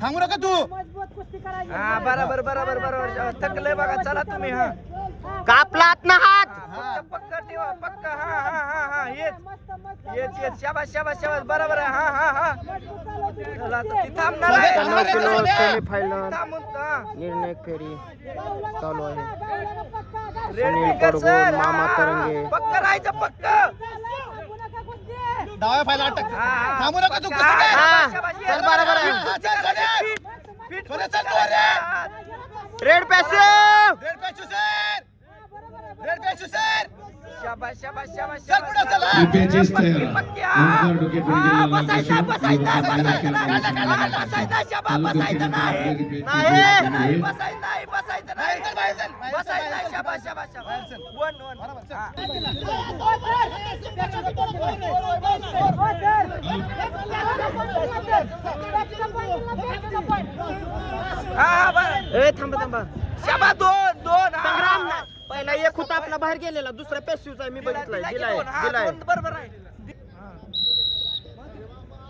थांबू नका तू. हा बरोबर बरोबर बरोबर थकलंय बघा. चला तुम्ही. हा कापलात ना हात. पक्का ठेवा पक्का. हा हा हा हा येच येच येच. शाबास शाबास शाबास. बरोबर आहे. हा हा हा चला आता ती थांबणार आहे. 9 किलो सेमीफायनल थांबून निर्णायक फेरी चालू आहे. रेड सुनील फिगर कडगोन, सर. मामा तरंगे. पक्का राहायचं पक्क. डाव्या फायला अटक. थांबू नका तू. हा, चल बरोबर आहे. Raid passive. रेड पॅचू सर. रेड पॅचू सर. शाबास शाबास शाबास चल पुढे चला. पॅचेस तयार. पक्की. ओमकार डोके पुढे गेला. बसायचं बसायचं बसायचं बसायचं शाबास. बसायचं नाही बसायचं नाही बसायचं नाही बसायचं नाही. शाबास शाबास शाबास. One one. हा बरं. ए थांबा. शाबास. दोन दोन. हा. संग्राम नाही. पहिला एक होता आपला बाहेर गेलेला, दुसरा पॅसिवचा मी बघितलाय. दिलाय. बरोबर आहे.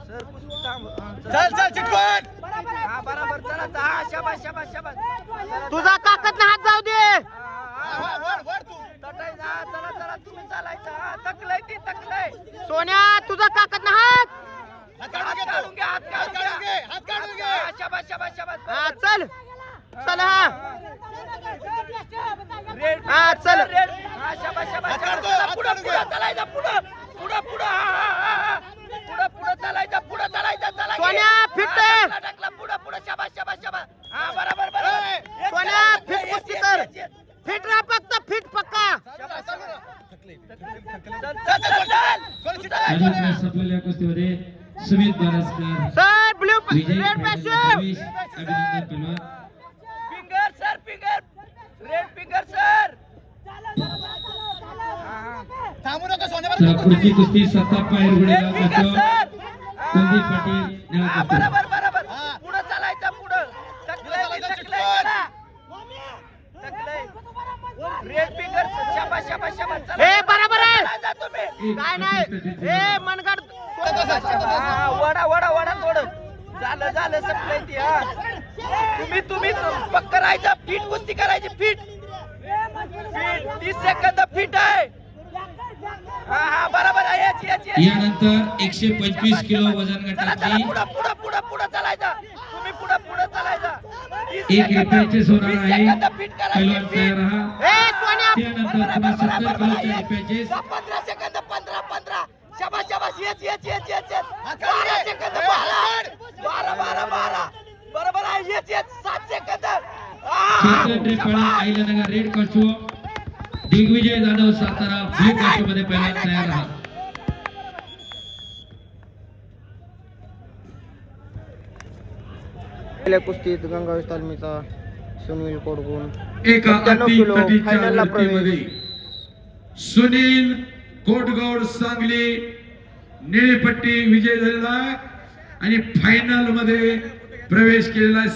सर थांब. चल चल चिटपट. हा बरोबर. चला हा शाबास शाबास शाबास. तुझा काकत ना हात जाऊ दे. वर वर तू. तटायचं. हा चला चला तुम्ही चालायचं. हा तकलय ती तकलय. सोन्या तुझा काकत ना हात. हात हात काढून काढून घ्या. हात हात काढून काढून घ्या. घे. हात काढून घे. हा, शाबास शाबास शाबास. हा चल चल. हा रेड. हा, चल. रेड. हा शाबास शाबास हात शाबास. काढतो, चला, हात पुढं काढून पुढं घे. चालायचं. पुढं पुढं. पुढं पुढं चालायचं. पुढं चालायचं. चला की. सोन्या, फिट हा, आहे. टाकला पुढं पुढं. शाबास शाबास शाबास. हा बरोबर बरोबर. ए, येस, सोन्या, येस, फिट येस, कुस्ती येस, कर. Yes, yes. फिट राहा फक्त. फिट पक्का. शाबास, चल, शाबास. थकले. चल चल चल चल. आणि आपल्या संपलेल्या कुस्तीमध्ये सुमित बारसकर, सर ब्ल्यू विजय रेड फायनल पॅसिव. प्रवेश. अभिनंदन पहलवान. Finger sir. Finger. Red finger sir. थांबू नका सोन्यावर. चला पुढची कुस्ती सत्ता पायर रेड गुडेगाव फिंगर बचाव. सर. कुलदीप पाटील निळा हा, कुस्ती. बरोबर बरोबर. हा. पुढं चालायचं. पुढं तकलय चालायचं, तकलय. चिटकून. चला. तकलय. Raid finger. शाबास शाबास शाबास. चला. ए बरोबर आहे. चालायचं तुम्ही. एक काय नाही. प्रतिस्पर्धी ए मनगड. हा, वडा वडा वडा थोडं. झालं संपलंय ती. हा तुम्ही पक्क राहायचं. फिट कुस्ती करायची. फिट 30 सेकंद फिट आहे. हा बरोबर आहे. येच. यानंतर 125 किलो वजन चला गटातली पुढं चालायचं. तुम्ही पुढं चालायचं. 1 रुपयाचे सोनार आहे. फिट पहलवान तयार करायची. राहा. ए सोन्या. त्यानंतर पुन्हा 70 किलोच्या रुपयाचे 15 सेकंद. 15. शाबास शाबास. येच. 12 हात काढून घे. सेकंद. ए, हात 12 बरोबर आहे. येच 7 सेकंद. Chetan Repale Ahilyanagar red costume, Digvijay Jadhav Satara blue costume मध्ये पहलवान तयार राहा. पहिल्या कुस्तीत गंगावेश तालमीचा सुनील कोडगुन एका 97 किलो अटीतटीच्या फायनलला लढतीमध्ये प्रवेश. सुनील कोटगौड सांगली निळीपट्टी विजय झालेला आहे आणि फायनल मध्ये प्रवेश केलेला आहे.